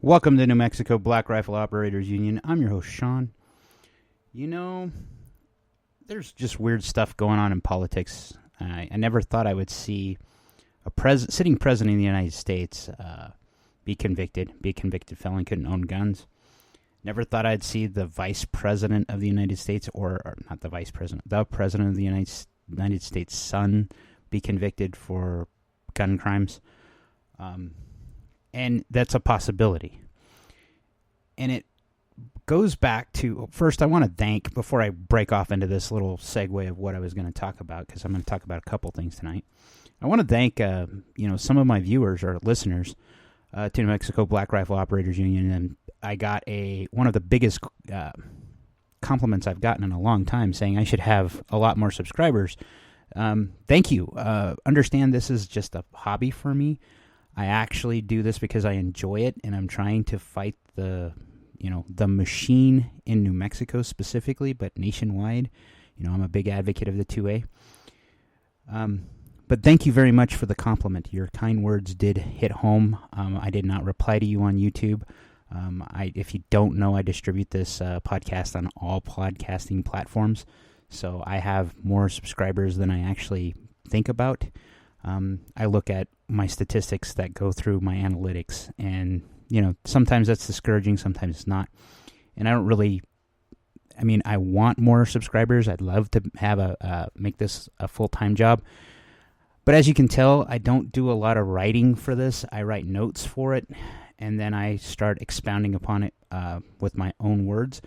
Welcome to New Mexico Black Rifle Operators Union. I'm your host, Sean. You know, there's just weird stuff going on in politics. I never thought I would see a sitting president of the United States be a convicted felon, couldn't own guns. Never thought I'd see the vice president of the United States, or not the vice president, the president of the United States' son be convicted for gun crimes. And that's a possibility. And it goes back to, first I want to thank, before I break off into this little segue of what I was going to talk about, because I'm going to talk about a couple things tonight. I want to thank some of my viewers or listeners to New Mexico Black Rifle Operators Union, and I got one of the biggest compliments I've gotten in a long time, saying I should have a lot more subscribers. Thank you. Understand this is just a hobby for me. I actually do this because I enjoy it, and I'm trying to fight the machine in New Mexico specifically, but nationwide. I'm a big advocate of the 2A. But thank you very much for the compliment. Your kind words did hit home. I did not reply to you on YouTube. If you don't know, I distribute this podcast on all podcasting platforms, so I have more subscribers than I actually think about. I look at my statistics that go through my analytics, and sometimes that's discouraging, sometimes it's not. And I don't really, I want more subscribers. I'd love to have make this a full-time job. But as you can tell, I don't do a lot of writing for this. I write notes for it, and then I start expounding upon it with my own words.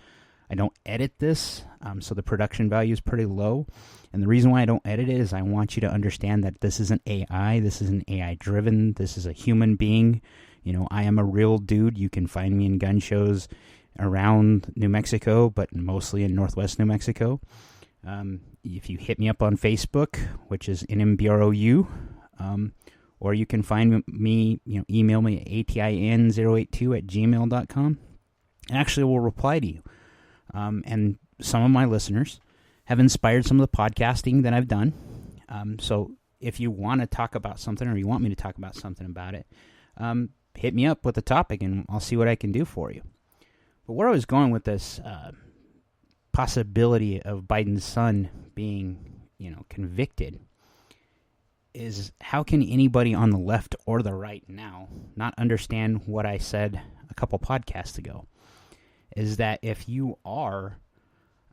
I don't edit this, so the production value is pretty low. And the reason why I don't edit it is I want you to understand that this isn't AI. This isn't AI-driven. This is a human being. I am a real dude. You can find me in gun shows around New Mexico, but mostly in northwest New Mexico. If you hit me up on Facebook, which is NMBROU, or you can find me, email me at atin082@gmail.com. Actually, we'll reply to you. And some of my listeners have inspired some of the podcasting that I've done. So if you want to talk about something, or you want me to talk about something about it, hit me up with a topic and I'll see what I can do for you. But where I was going with this possibility of Biden's son being, convicted is, how can anybody on the left or the right now not understand what I said a couple podcasts ago? Is that if you are,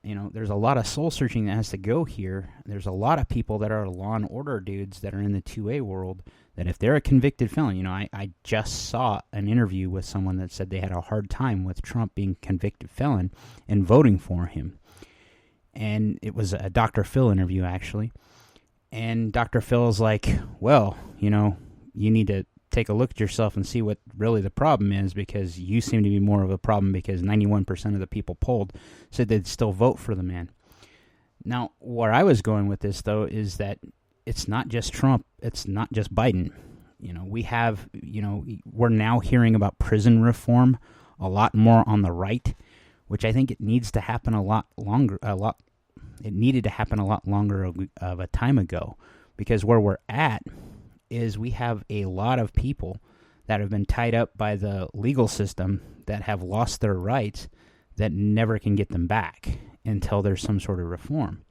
there's a lot of soul searching that has to go here. There's a lot of people that are law and order dudes that are in the 2A world, that if they're a convicted felon, I just saw an interview with someone that said they had a hard time with Trump being convicted felon and voting for him. And it was a Dr. Phil interview, actually. And Dr. Phil's like, well, you need to take a look at yourself and see what really the problem is, because you seem to be more of a problem, because 91% of the people polled said they'd still vote for the man. Now, where I was going with this, though, is that it's not just Trump. It's not just Biden. We have, we're now hearing about prison reform a lot more on the right, which I think it needs to happen it needed to happen a lot longer of a time ago, because where we're at is we have a lot of people that have been tied up by the legal system that have lost their rights, that never can get them back until there's some sort of reform.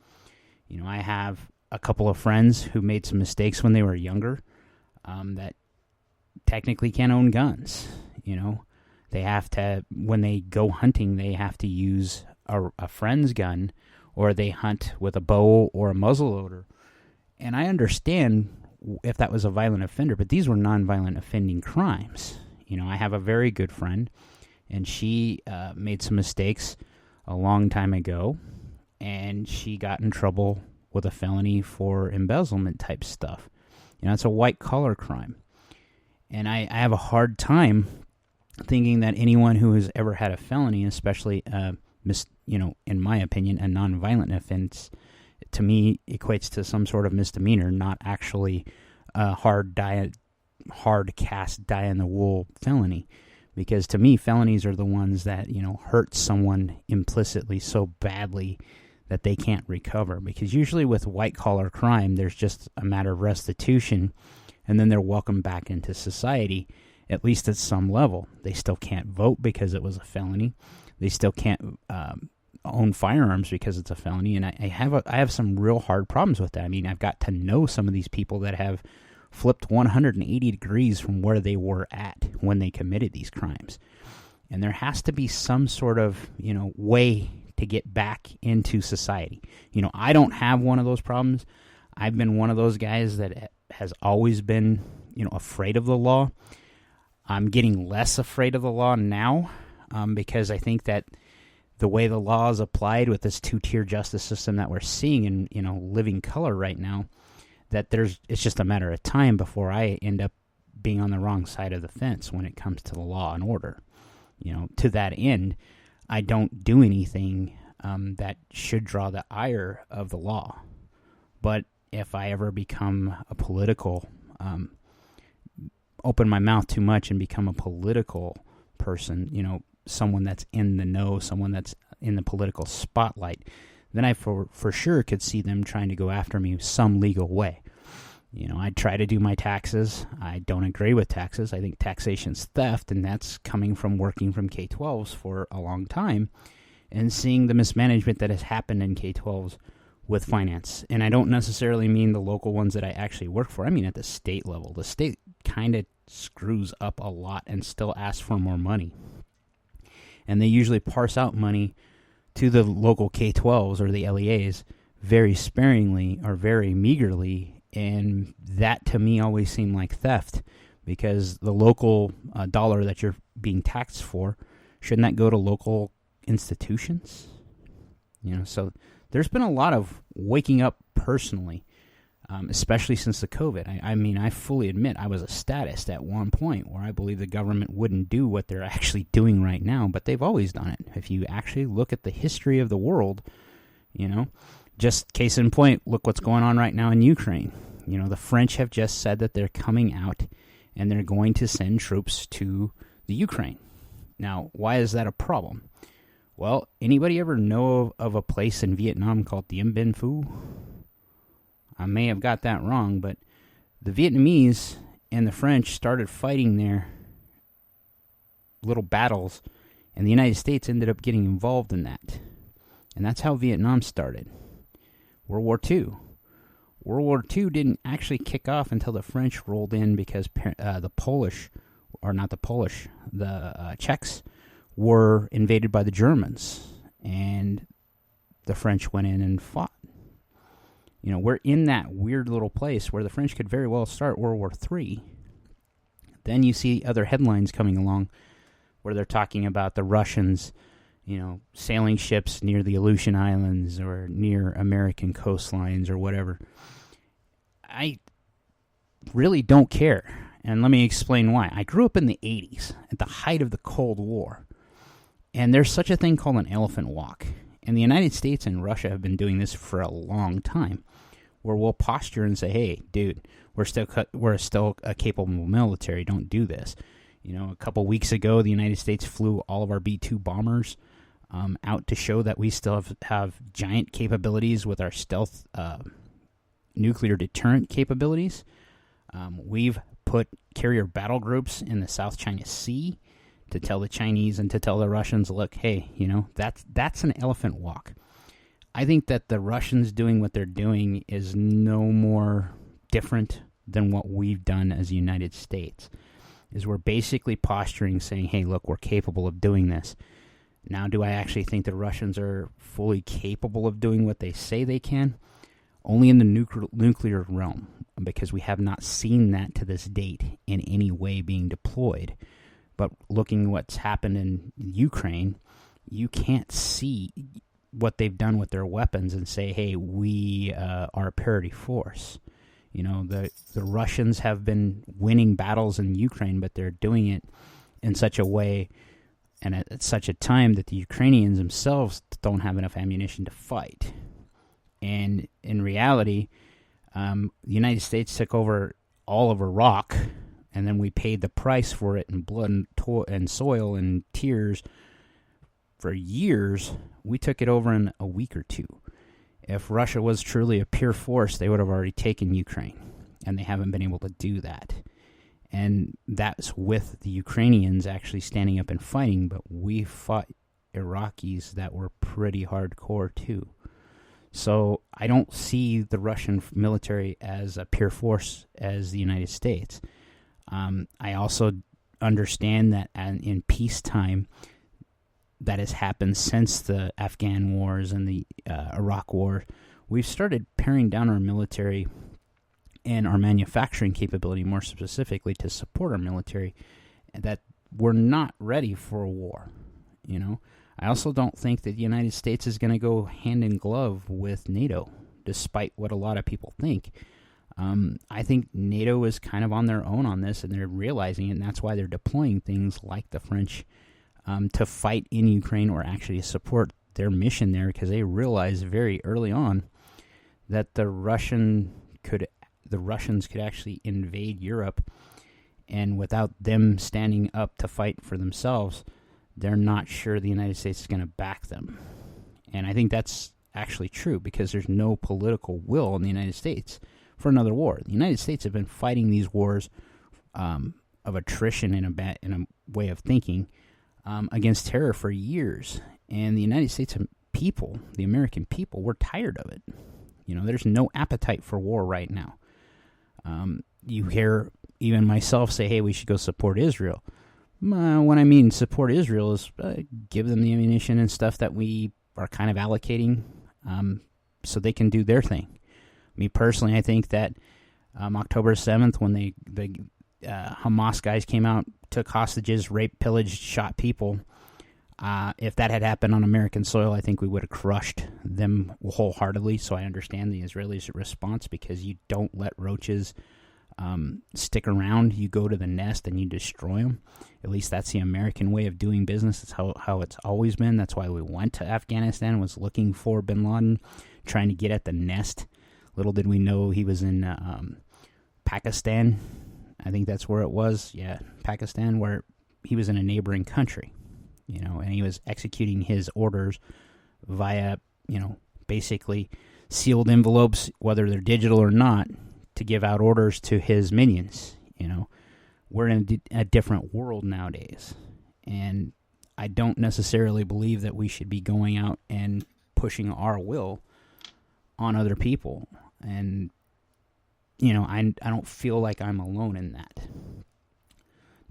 I have a couple of friends who made some mistakes when they were younger, that technically can't own guns. They have to, when they go hunting, they have to use a friend's gun, or they hunt with a bow or a muzzleloader. And I understand if that was a violent offender, but these were non-violent offending crimes. I have a very good friend, and she made some mistakes a long time ago, and she got in trouble with a felony for embezzlement type stuff. It's a white-collar crime. And I have a hard time thinking that anyone who has ever had a felony, especially, in my opinion, a non-violent offense, to me, equates to some sort of misdemeanor, not actually a hard cast die-in-the-wool felony. Because to me, felonies are the ones that, hurt someone implicitly so badly that they can't recover. Because usually with white-collar crime, there's just a matter of restitution, and then they're welcomed back into society. at least at some level. They still can't vote because it was a felony. They still can't own firearms because it's a felony. And I have some real hard problems with that. I mean, I've got to know some of these people that have flipped 180 degrees from where they were at when they committed these crimes. And there has to be some sort of, way to get back into society. I don't have one of those problems. I've been one of those guys that has always been, afraid of the law. I'm getting less afraid of the law now because I think that the way the law is applied with this two-tier justice system that we're seeing in, living color right now, that it's just a matter of time before I end up being on the wrong side of the fence when it comes to the law and order. To that end, I don't do anything that should draw the ire of the law. But if I ever become a political, open my mouth too much and become a political person, someone that's in the know, someone that's in the political spotlight, then I for sure could see them trying to go after me some legal way. I try to do my taxes. I don't agree with taxes. I think taxation's theft, and that's coming from working from K-12s for a long time and seeing the mismanagement that has happened in K-12s with finance. And I don't necessarily mean the local ones that I actually work for. I mean at the state level. The state kind of screws up a lot and still asks for more money. And they usually parse out money to the local K-12s or the LEAs very sparingly or very meagerly, and that to me always seemed like theft, because the local dollar that you're being taxed for, shouldn't that go to local institutions? So there's been a lot of waking up personally, especially since the COVID. I mean, I fully admit I was a statist at one point where I believe the government wouldn't do what they're actually doing right now, but they've always done it. If you actually look at the history of the world, just case in point, look what's going on right now in Ukraine. The French have just said that they're coming out and they're going to send troops to the Ukraine. Now, why is that a problem? Well, anybody ever know of a place in Vietnam called Dien Bien Phu? I may have got that wrong, but the Vietnamese and the French started fighting their little battles, and the United States ended up getting involved in that. And that's how Vietnam started. World War II. World War II didn't actually kick off until the French rolled in because the Czechs were invaded by the Germans, and the French went in and fought. We're in that weird little place where the French could very well start World War III. Then you see other headlines coming along where they're talking about the Russians, sailing ships near the Aleutian Islands or near American coastlines or whatever. I really don't care. And let me explain why. I grew up in the 80s, at the height of the Cold War. And there's such a thing called an elephant walk. And the United States and Russia have been doing this for a long time, where we'll posture and say, hey, dude, we're still a capable military. Don't do this. A couple weeks ago, the United States flew all of our B-2 bombers out to show that we still have giant capabilities with our stealth nuclear deterrent capabilities. We've put carrier battle groups in the South China Sea to tell the Chinese and to tell the Russians, look, hey, that's an elephant walk. I think that the Russians doing what they're doing is no more different than what we've done as the United States. Is we're basically posturing, saying, hey, look, we're capable of doing this. Now, do I actually think the Russians are fully capable of doing what they say they can? Only in the nuclear realm, because we have not seen that to this date in any way being deployed. But looking at what's happened in Ukraine, you can't see what they've done with their weapons and say, hey, we are a parity force. The Russians have been winning battles in Ukraine, but they're doing it in such a way and at such a time that the Ukrainians themselves don't have enough ammunition to fight. And in reality, the United States took over all of Iraq, and then we paid the price for it in blood and soil and tears for years. We took it over in a week or two. If Russia was truly a pure force, they would have already taken Ukraine, and they haven't been able to do that. And that's with the Ukrainians actually standing up and fighting, but we fought Iraqis that were pretty hardcore too. So I don't see the Russian military as a pure force as the United States. I also understand that in peacetime, that has happened since the Afghan wars and the Iraq war, we've started paring down our military and our manufacturing capability, more specifically to support our military, that we're not ready for a war. You know, I also don't think that the United States is going to go hand in glove with NATO, despite what a lot of people think. I think NATO is kind of on their own on this, and they're realizing it, and that's why they're deploying things like the French to fight in Ukraine, or actually support their mission there, because they realized very early on that the Russians could actually invade Europe, and without them standing up to fight for themselves, they're not sure the United States is going to back them. And I think that's actually true, because there's no political will in the United States for another war. The United States have been fighting these wars of attrition in a way of thinking against terror for years. And the United States people, the American people, we're tired of it. You know, there's no appetite for war right now. You hear even myself say, hey, we should go support Israel. When I mean support Israel is give them the ammunition and stuff that we are kind of allocating so they can do their thing. Me personally, I think that October 7th, when the Hamas guys came out, took hostages, raped, pillaged, shot people, if that had happened on American soil, I think we would have crushed them wholeheartedly. So I understand the Israelis' response, because you don't let roaches stick around. You go to the nest and you destroy them. At least that's the American way of doing business. It's how it's always been. That's why we went to Afghanistan, was looking for bin Laden, trying to get at the nest. Little did we know he was in Pakistan. I think that's where it was. Yeah, Pakistan, where he was in a neighboring country, you know, and he was executing his orders via, you know, basically sealed envelopes, whether they're digital or not, to give out orders to his minions. You know, we're in a different world nowadays, and I don't necessarily believe that we should be going out and pushing our will on other people. And, you know, I don't feel like I'm alone in that.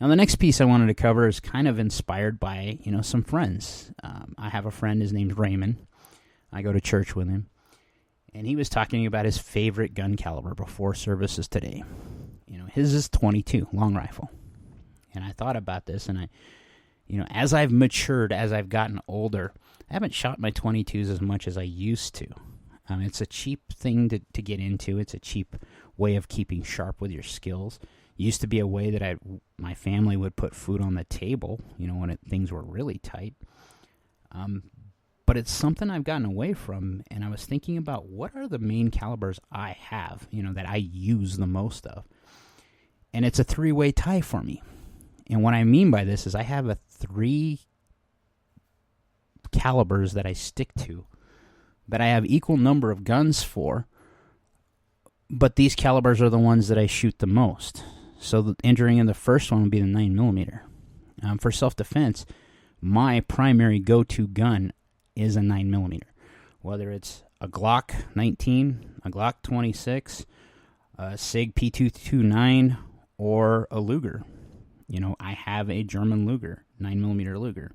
Now, the next piece I wanted to cover is kind of inspired by, you know, some friends. I have a friend, his name's Raymond. I go to church with him. And he was talking about his favorite gun caliber before services today. You know, his is .22, long rifle. And I thought about this, and as I've matured, as I've gotten older, I haven't shot my .22s as much as I used to. It's a cheap thing to get into. It's a cheap way of keeping sharp with your skills. It used to be a way that my family would put food on the table, you know, when things were really tight. But it's something I've gotten away from, and I was thinking about what are the main calibers I have, you know, that I use the most of. And it's a three-way tie for me. And what I mean by this is I have 3 calibers that I stick to, that I have equal number of guns for, but these calibers are the ones that I shoot the most. So entering in the first one would be the 9mm. For self-defense, my primary go-to gun is a 9mm. Whether it's a Glock 19, a Glock 26, a SIG P229, or a Luger. You know, I have a German Luger, 9mm Luger.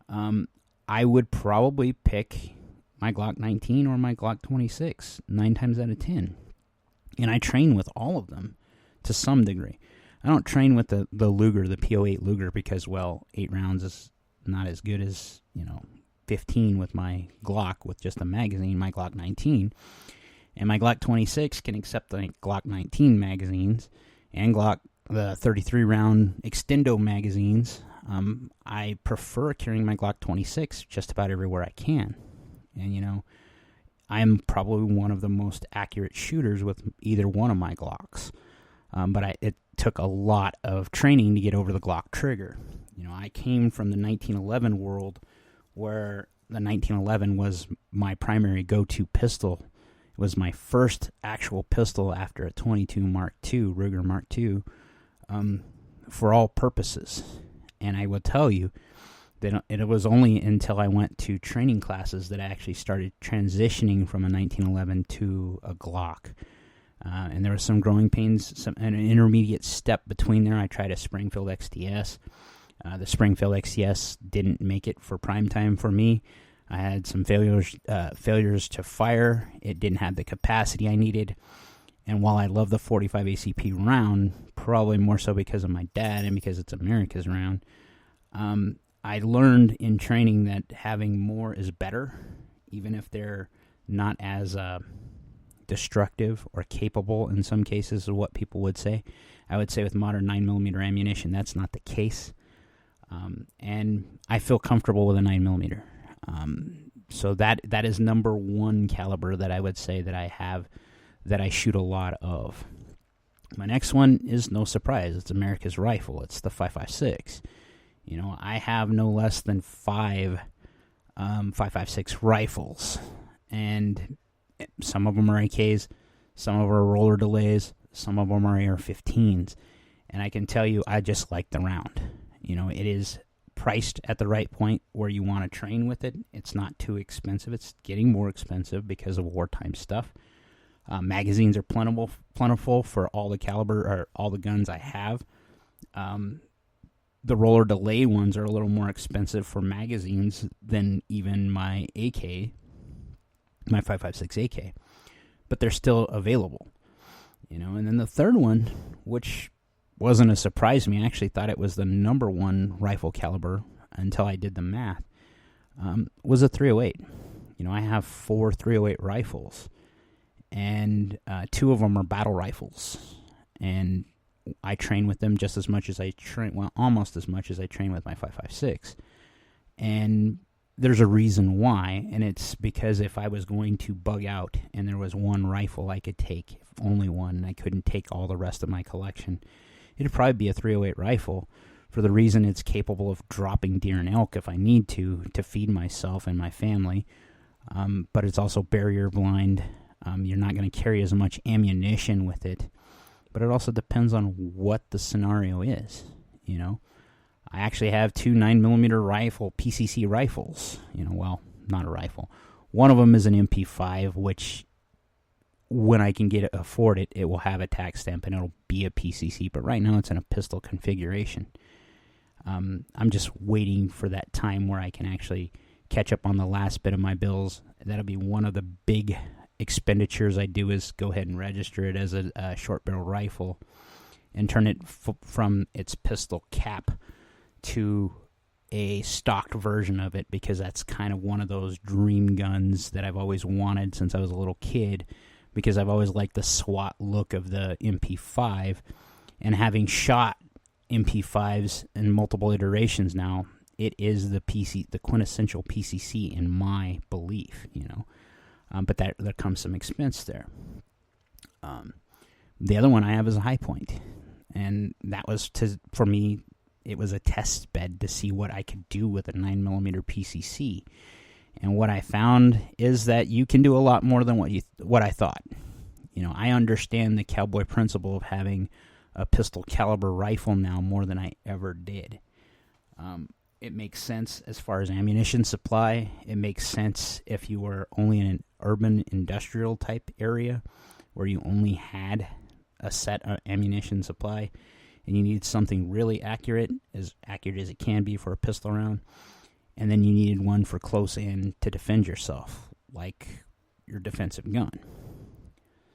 I would probably pick my Glock 19 or my Glock 26 9 times out of 10. And I train with all of them to some degree. I don't train with the Luger, the P08 Luger, because, well, 8 rounds is not as good as, 15 with my Glock with just a magazine, my Glock 19. And my Glock 26 can accept the Glock 19 magazines and the 33-round extendo magazines. I prefer carrying my Glock 26 just about everywhere I can. And, I'm probably one of the most accurate shooters with either one of my Glocks. But it took a lot of training to get over the Glock trigger. I came from the 1911 world, where the 1911 was my primary go-to pistol. It was my first actual pistol after a .22 Mark II, Ruger Mark II. for all purposes. And I will tell you that it was only until I went to training classes that I actually started transitioning from a 1911 to a Glock. And there was some growing pains, an intermediate step between there. I tried a Springfield XTS. The Springfield XTS didn't make it for prime time for me. I had some failures to fire. It didn't have the capacity I needed. And while I love the 45 ACP round, probably more so because of my dad and because it's America's round, I learned in training that having more is better, even if they're not as destructive or capable in some cases of what people would say. I would say with modern 9mm ammunition, that's not the case. And I feel comfortable with a 9mm. So that is number one caliber that I would say that I have, that I shoot a lot of. My next one is no surprise. It's America's rifle. It's the 5.56. You know, I have no less than 5 5.56 rifles, and some of them are AKs, some of them are roller delays, some of them are AR-15s, and I can tell you I just like the round. You know, it is priced at the right point where you want to train with it. It's not too expensive. It's getting more expensive because of wartime stuff. Magazines are plentiful for all the caliber or all the guns I have. The roller delay ones are a little more expensive for magazines than even my AK, my 5.56 AK, but they're still available, you know. And then the third one, which wasn't a surprise to me, I actually thought it was the number one rifle caliber until I did the math, was a 308. You know, I have 4 308 rifles, and 2 of them are battle rifles, and I train with them just as much as I train, well, almost as much as I train with my 5.56. And there's a reason why, and it's because if I was going to bug out and there was one rifle I could take, only one, and I couldn't take all the rest of my collection, it'd probably be a 308 rifle, for the reason it's capable of dropping deer and elk if I need to feed myself and my family. But it's also barrier blind. You're not going to carry as much ammunition with it. But it also depends on what the scenario is, you know. I actually have 2 9mm rifle, PCC rifles, you know, well, not a rifle. One of them is an MP5, which when I can afford it, it will have a tax stamp and it'll be a PCC, but right now it's in a pistol configuration. I'm just waiting for that time where I can actually catch up on the last bit of my bills. That'll be one of the big expenditures I do, is go ahead and register it as a short barrel rifle and turn it from its pistol cap to a stocked version of it, because that's kind of one of those dream guns that I've always wanted since I was a little kid, because I've always liked the SWAT look of the MP5, and having shot MP5s in multiple iterations now, it is the quintessential PCC in my belief, you know. But there comes some expense there. The other one I have is a High Point, and that was for me. It was a test bed to see what I could do with a 9mm PCC, and what I found is that you can do a lot more than what I thought. You know, I understand the cowboy principle of having a pistol caliber rifle now more than I ever did. It makes sense as far as ammunition supply. It makes sense if you were only in an urban industrial type area where you only had a set ammunition supply and you needed something really accurate as it can be for a pistol round, and then you needed one for close in to defend yourself, like your defensive gun.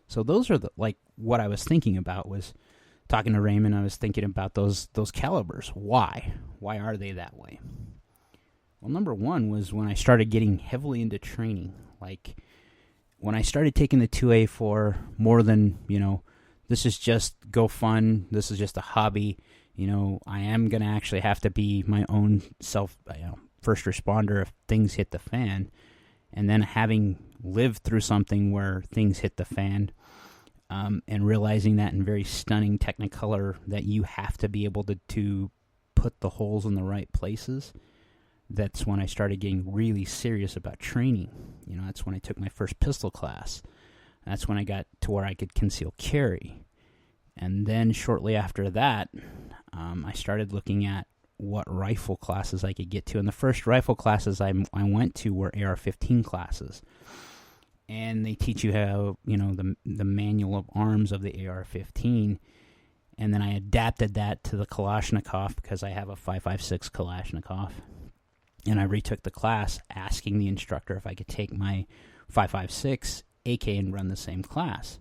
So those are what I was thinking about was talking to Raymond. I was thinking about those calibers. Why are they that way? Well, number one was when I started getting heavily into training. Like when I started taking the 2A4 more than, you know, this is just go fun, this is just a hobby, you know, I am going to actually have to be my own first responder if things hit the fan. And then having lived through something where things hit the fan, and realizing that in very stunning Technicolor that you have to be able to put the holes in the right places, that's when I started getting really serious about training. You know, that's when I took my first pistol class. That's when I got to where I could conceal carry. And then shortly after that, I started looking at what rifle classes I could get to. And the first rifle classes I went to were AR-15 classes. And they teach you how, the manual of arms of the AR-15. And then I adapted that to the Kalashnikov because I have a 5.56 Kalashnikov. And I retook the class asking the instructor if I could take my 5.56 AK and run the same class.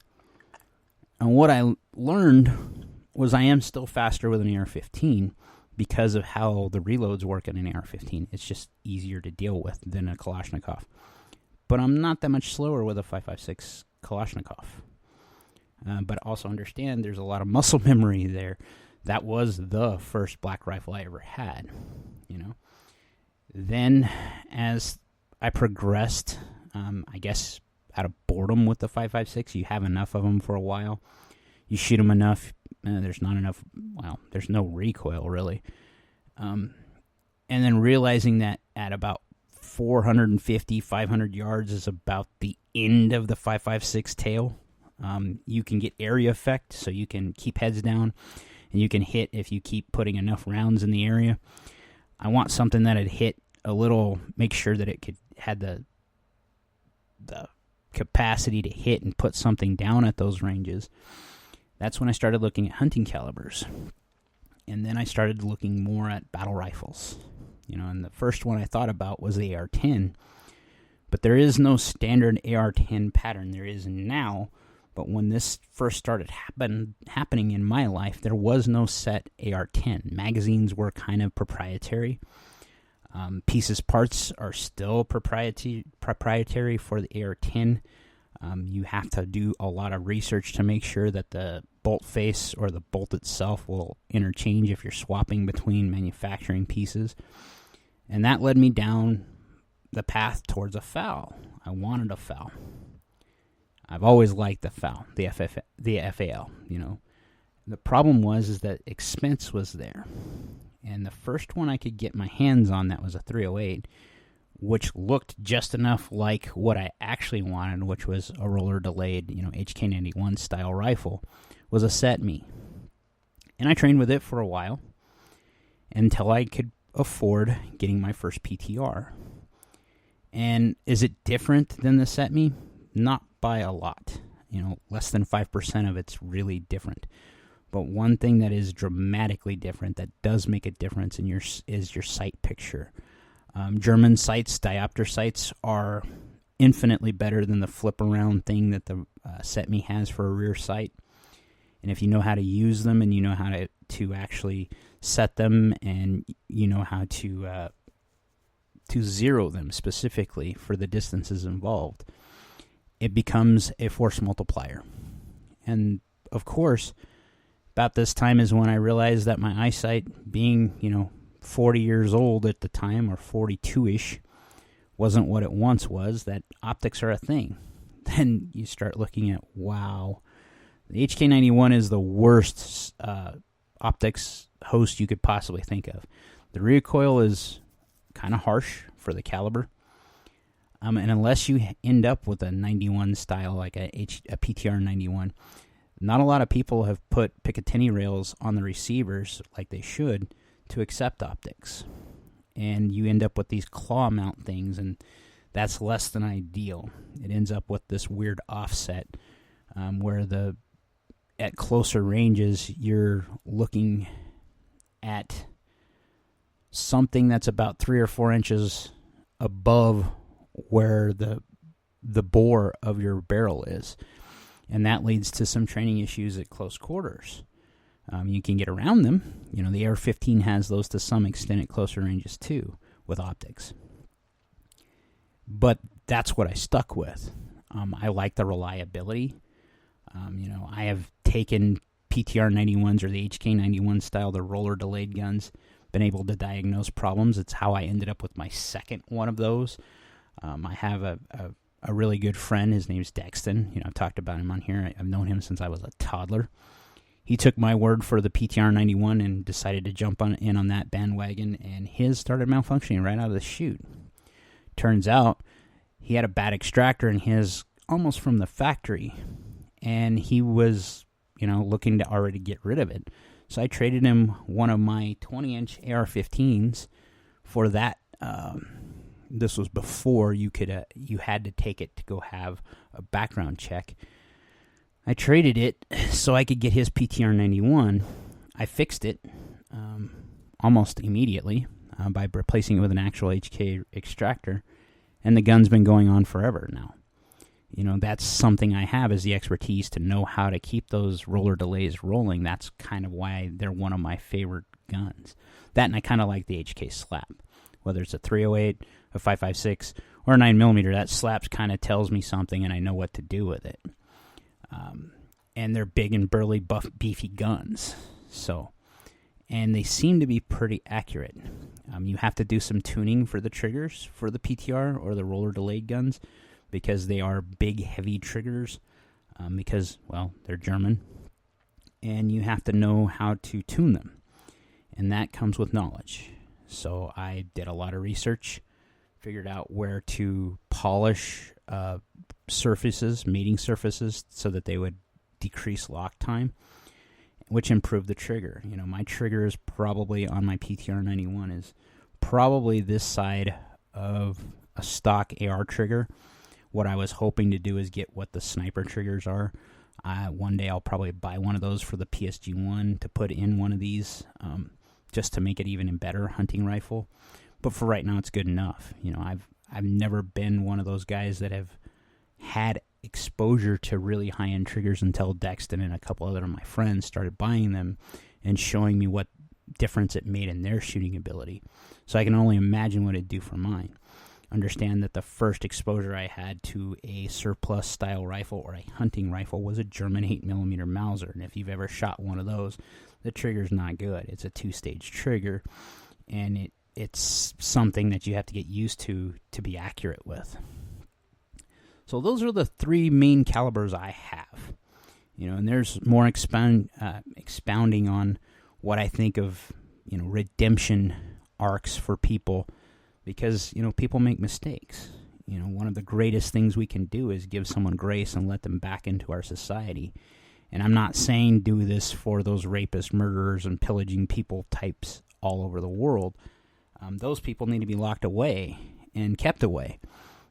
And what I learned was I am still faster with an AR-15 because of how the reloads work in an AR-15. It's just easier to deal with than a Kalashnikov. But I'm not that much slower with a 5.56 Kalashnikov. But also understand there's a lot of muscle memory there. That was the first black rifle I ever had, Then, as I progressed, I guess out of boredom with the 5.56, you have enough of them for a while. You shoot them enough, there's not enough, there's no recoil, really. And then realizing that at about 450, 500 yards is about the end of the 5.56 tail. You can get area effect, so you can keep heads down, and you can hit if you keep putting enough rounds in the area. I want something that would hit a little, make sure that it had the capacity to hit and put something down at those ranges. That's when I started looking at hunting calibers. And then I started looking more at battle rifles. And the first one I thought about was the AR-10. But there is no standard AR-10 pattern. There is now. But when this first started happening in my life, there was no set AR-10. Magazines were kind of proprietary. Parts are still proprietary for the AR-10. You have to do a lot of research to make sure that the bolt face or the bolt itself will interchange if you're swapping between manufacturing pieces. And that led me down the path towards a FAL. I wanted a FAL. I've always liked the FAL, the FAL, The problem is that expense was there. And the first one I could get my hands on that was a 308, which looked just enough like what I actually wanted, which was a roller-delayed, HK91 style rifle, was a SETME. And I trained with it for a while until I could afford getting my first PTR. And is it different than the SETME? Not by a lot. Less than 5% of it's really different. But one thing that is dramatically different, that does make a difference is your sight picture. German sights, diopter sights, are infinitely better than the flip-around thing that the SETME has for a rear sight. And if you know how to use them and you know how to actually set them and you know how to zero them specifically for the distances involved, it becomes a force multiplier. And, of course, about this time is when I realized that my eyesight, being, 40 years old at the time, or 42-ish, wasn't what it once was, that optics are a thing. Then you start looking at, wow, the HK91 is the worst optics host you could possibly think of. The recoil is kind of harsh for the caliber. And unless you end up with a 91 style, like a PTR 91, not a lot of people have put Picatinny rails on the receivers like they should to accept optics. And you end up with these claw mount things, and that's less than ideal. It ends up with this weird offset where at closer ranges you're looking at something that's about 3 or 4 inches above where the bore of your barrel is. And that leads to some training issues at close quarters. You can get around them. The AR-15 has those to some extent at closer ranges too, with optics. But that's what I stuck with. I like the reliability. I have taken PTR 91s or the HK 91 style, the roller delayed guns, been able to diagnose problems. It's how I ended up with my second one of those. I have a really good friend. His name's Dexton. I've talked about him on here. I've known him since I was a toddler. He took my word for the PTR 91 and decided to jump in on that bandwagon, and his started malfunctioning right out of the chute. Turns out he had a bad extractor in his almost from the factory, and he was looking to already get rid of it. So I traded him one of my 20-inch AR-15s for that. This was before you had to take it to go have a background check. I traded it so I could get his PTR 91. I fixed it almost immediately by replacing it with an actual HK extractor, and the gun's been going on forever now. That's something I have, is the expertise to know how to keep those roller delays rolling. That's kind of why they're one of my favorite guns. That, and I kind of like the HK slap. Whether it's a 308, a 5.56, or a 9mm, that slap kind of tells me something, and I know what to do with it. And they're big and burly, buff, beefy guns. And they seem to be pretty accurate. You have to do some tuning for the triggers for the PTR or the roller delayed guns, because they are big, heavy triggers, because, they're German, and you have to know how to tune them, and that comes with knowledge. So I did a lot of research, figured out where to polish surfaces, mating surfaces, so that they would decrease lock time, which improved the trigger. My trigger is probably, on my PTR 91, is probably this side of a stock AR trigger. What I was hoping to do is get what the sniper triggers are. One day I'll probably buy one of those for the PSG-1 to put in one of these, just to make it even a better hunting rifle. But for right now, it's good enough. I've never been one of those guys that have had exposure to really high-end triggers until Dexton and a couple other of my friends started buying them and showing me what difference it made in their shooting ability. So I can only imagine what it'd do for mine. Understand that the first exposure I had to a surplus style rifle or a hunting rifle was a German 8mm Mauser, and if you've ever shot one of those, the trigger's not good. It's a 2-stage trigger, and it's something that you have to get used to be accurate with. So those are the 3 main calibers I have. And there's more expounding on what I think of, redemption arcs for people, because, people make mistakes. One of the greatest things we can do is give someone grace and let them back into our society. And I'm not saying do this for those rapists, murderers, and pillaging people types all over the world. Those people need to be locked away and kept away.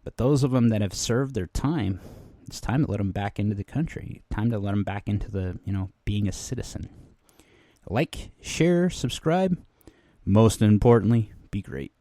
But those of them that have served their time, it's time to let them back into the country. Time to let them back into the, being a citizen. Like, share, subscribe. Most importantly, be great.